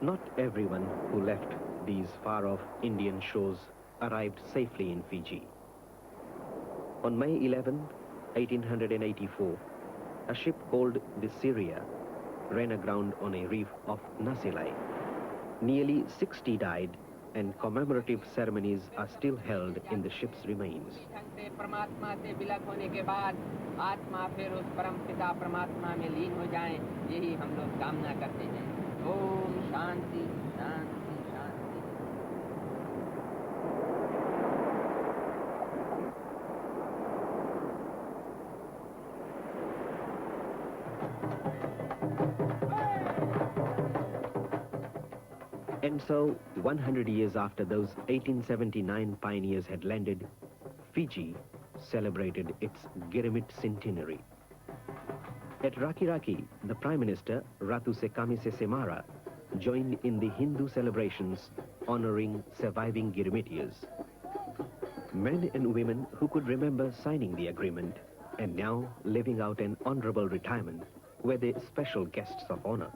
Not everyone who left these far-off Indian shores arrived safely in Fiji. On May 11, 1884, a ship called the Syria ran aground on a reef of Nasilai. Nearly 60 died, and commemorative ceremonies are still held in the ship's remains. परमात्मा से विलग होने के बाद आत्मा फिर उस परम पिता परमात्मा में लीन हो जाए, यही हम लोग कामना करते हैं। ओम शांति शांति शांति। And so, 100 years after those 1879 pioneers had landed, Fiji celebrated its Girimit centenary. At Raki Raki, the Prime Minister, Ratu Sekamise Semara, joined in the Hindu celebrations honoring surviving Girimitiers. Men and women who could remember signing the agreement and now living out an honorable retirement were the special guests of honor.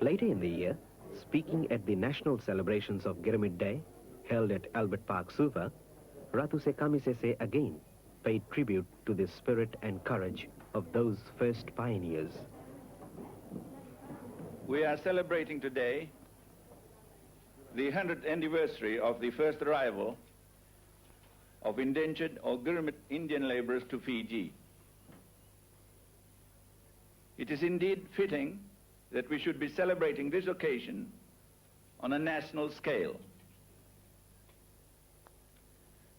Later in the year, speaking at the national celebrations of Girimit Day, held at Albert Park, Suva, Ratu Sekamisese again paid tribute to the spirit and courage of those first pioneers. We are celebrating today the 100th anniversary of the first arrival of indentured or Girimit Indian laborers to Fiji. It is indeed fitting that we should be celebrating this occasion on a national scale.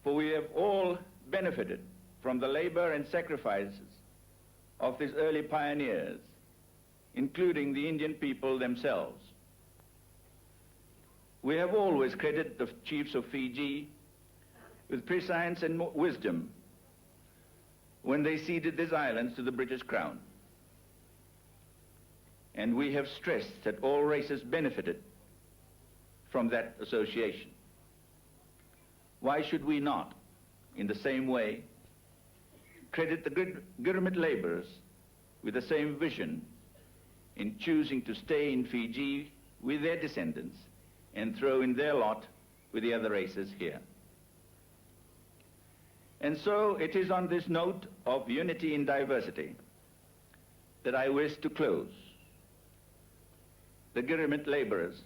For we have all benefited from the labor and sacrifices of these early pioneers, including the Indian people themselves. We have always credited the chiefs of Fiji with prescience and wisdom when they ceded these islands to the British Crown. And we have stressed that all races benefited from that association. Why should we not, in the same way, credit the Girimit laborers with the same vision in choosing to stay in Fiji with their descendants and throw in their lot with the other races here? And so it is on this note of unity in diversity that I wish to close. The Girimit laborers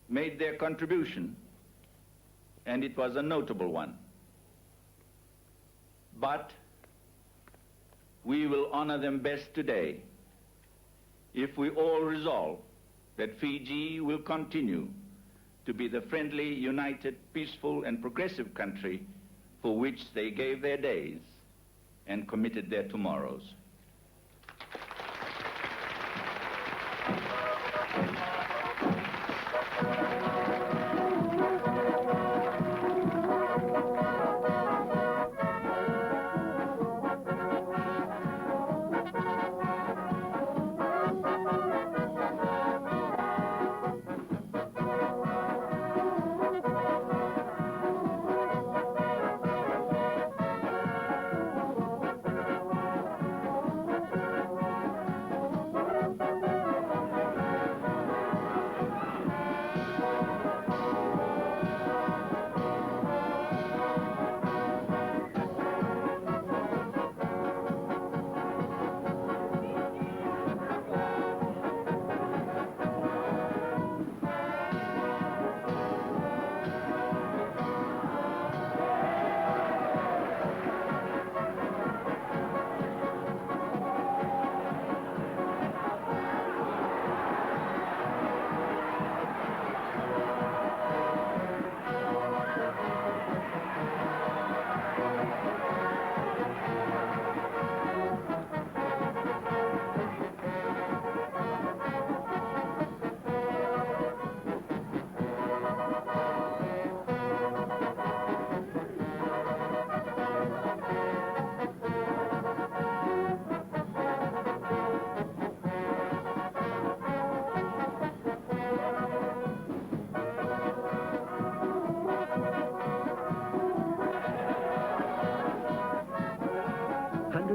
made their contribution, and it was a notable one. But we will honor them best today if we all resolve that Fiji will continue to be the friendly, united, peaceful, and progressive country for which they gave their days and committed their tomorrows.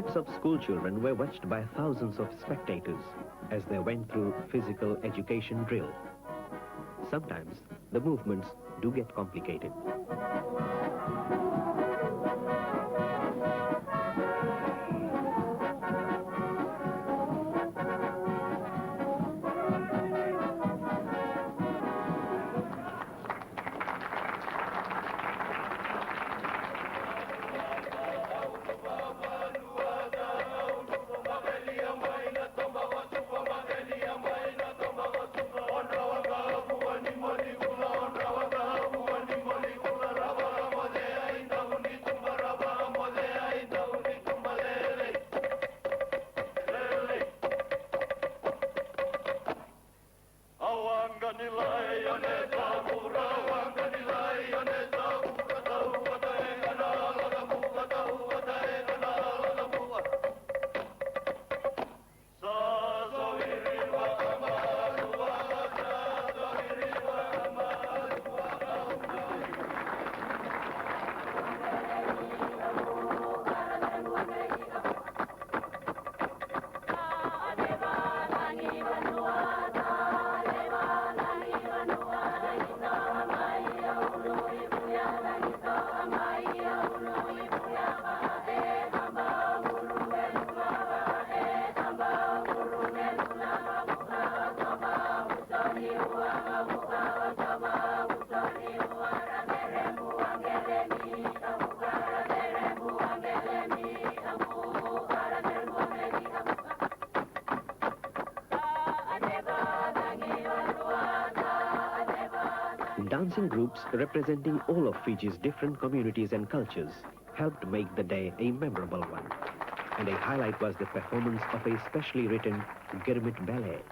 Hundreds of school children were watched by thousands of spectators as they went through physical education drill. Sometimes the movements do get complicated. Dancing groups representing all of Fiji's different communities and cultures helped make the day a memorable one. And a highlight was the performance of a specially written Girimit ballet.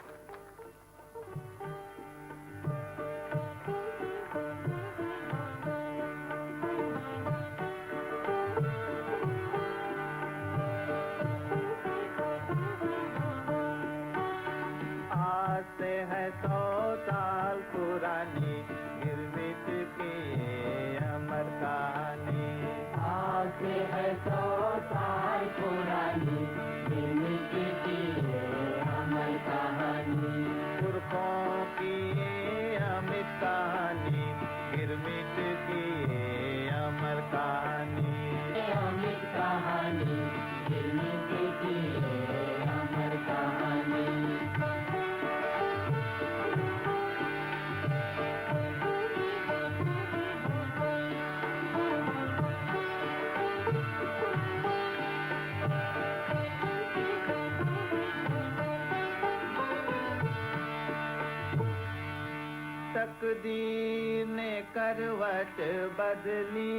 तकदीर ने करवट बदली,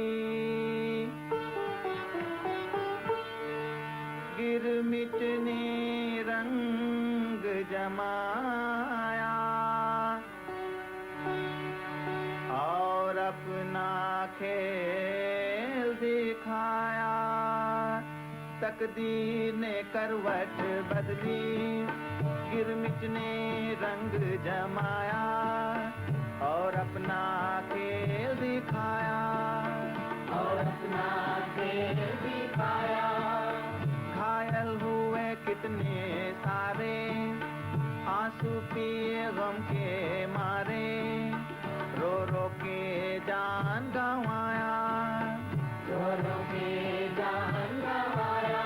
गिरमिट ने रंग जमाया और अपना खेल दिखाया। तकदीर ने करवट बदली, गिरमिट ने रंग जमाया और अपना खेल दिखाया, और अपना खेल दिखाया। घायल हुए कितने सारे, आंसू पिए गम के मारे, रो रो के जान गंवाया, रो रो के जान गंवाया।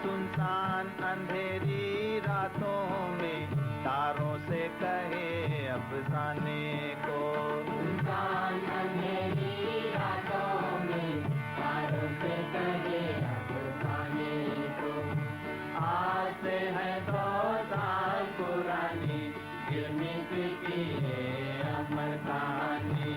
सुनसान अंधेरी रातों में तारों से कहे अफसाने को, सुनसान अंधेरी रातों में तारों से कहे अफसाने को। आज से है 2 साल पुरानी गिरमिट की अमर कहानी।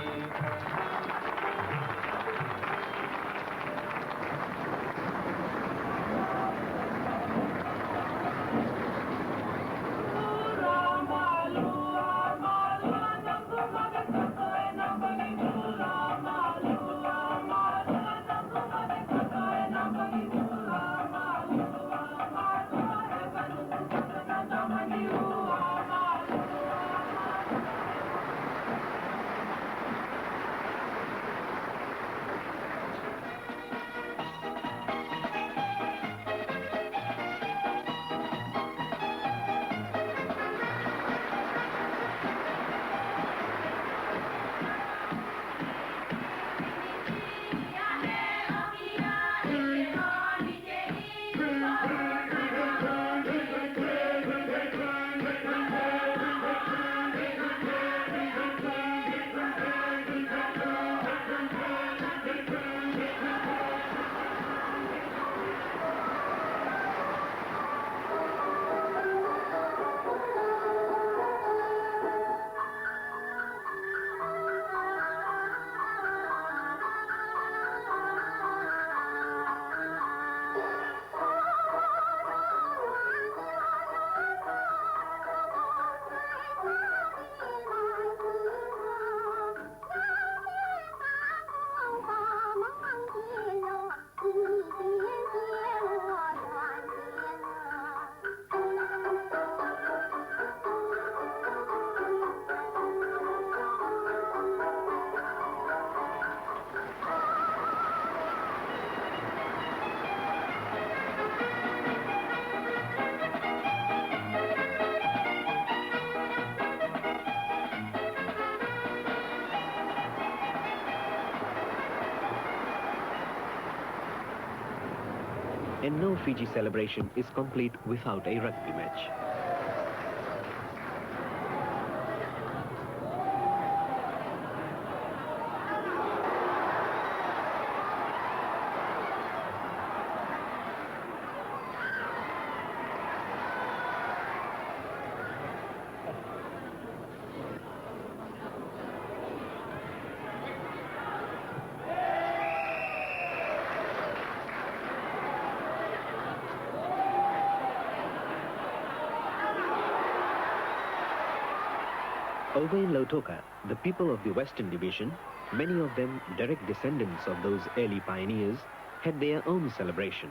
And no Fiji celebration is complete without a rugby match. Over in Lautoka, the people of the Western Division, many of them direct descendants of those early pioneers, had their own celebration.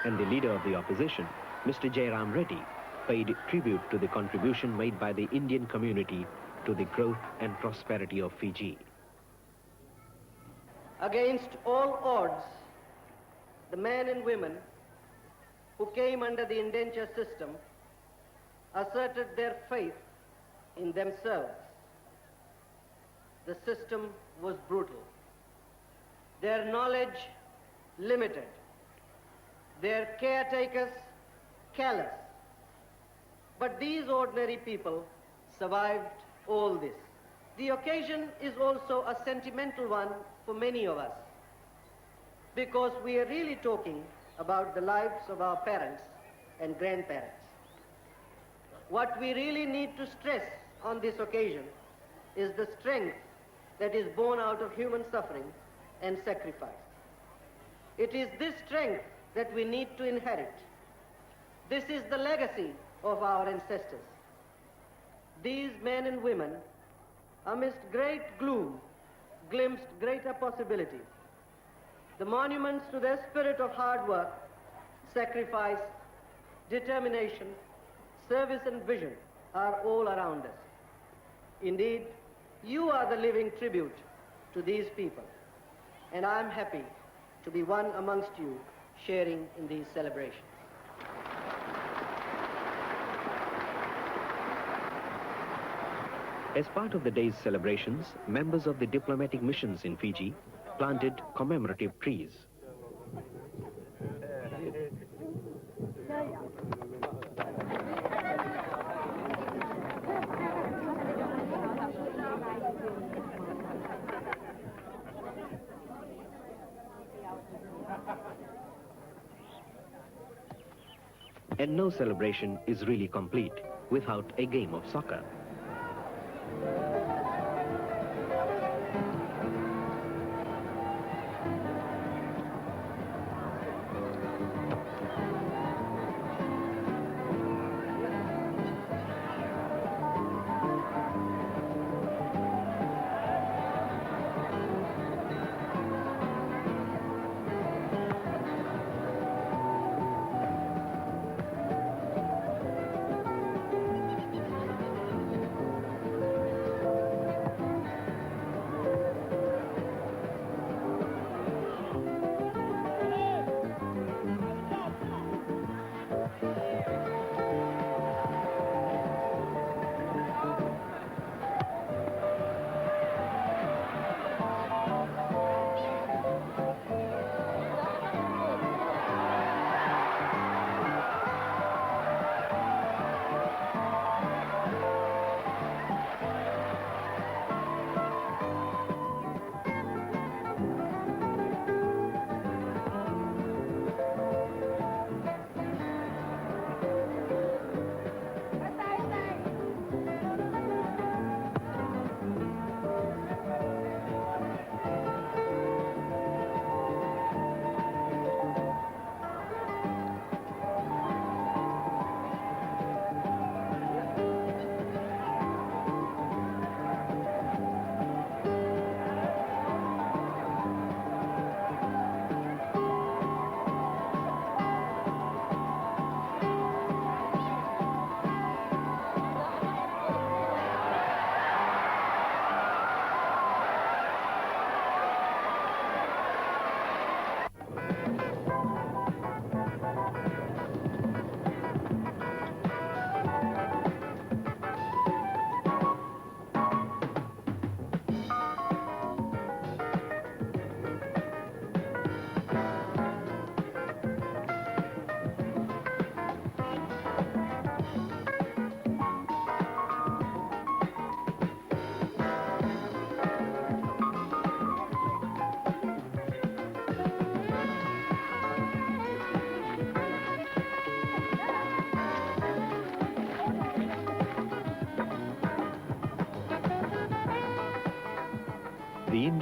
And the leader of the opposition, Mr. Jairam Reddy, paid tribute to the contribution made by the Indian community to the growth and prosperity of Fiji. Against all odds, the men and women who came under the indenture system asserted their faith in themselves. The system was brutal. Their knowledge limited. Their caretakers callous. But these ordinary people survived all this. The occasion is also a sentimental one for many of us, because we are really talking about the lives of our parents and grandparents. What we really need to stress on this occasion is the strength that is born out of human suffering and sacrifice. It is this strength that we need to inherit. This is the legacy of our ancestors. These men and women, amidst great gloom, glimpsed greater possibility. The monuments to their spirit of hard work, sacrifice, determination, service and vision are all around us. Indeed, you are the living tribute to these people, and I'm happy to be one amongst you sharing in these celebrations. As part of the day's celebrations, members of the diplomatic missions in Fiji planted commemorative trees. And no celebration is really complete without a game of soccer.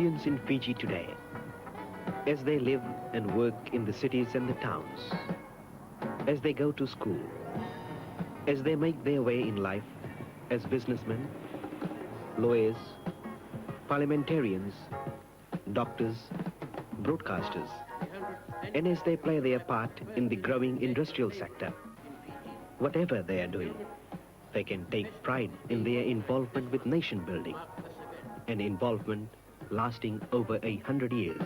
millions in Fiji today, as they live and work in the cities and the towns, as they go to school, as they make their way in life as businessmen, lawyers, parliamentarians, doctors, broadcasters, and as they play their part in the growing industrial sector. Whatever they are doing, they can take pride in their involvement with nation building, an involvement lasting over 100 years.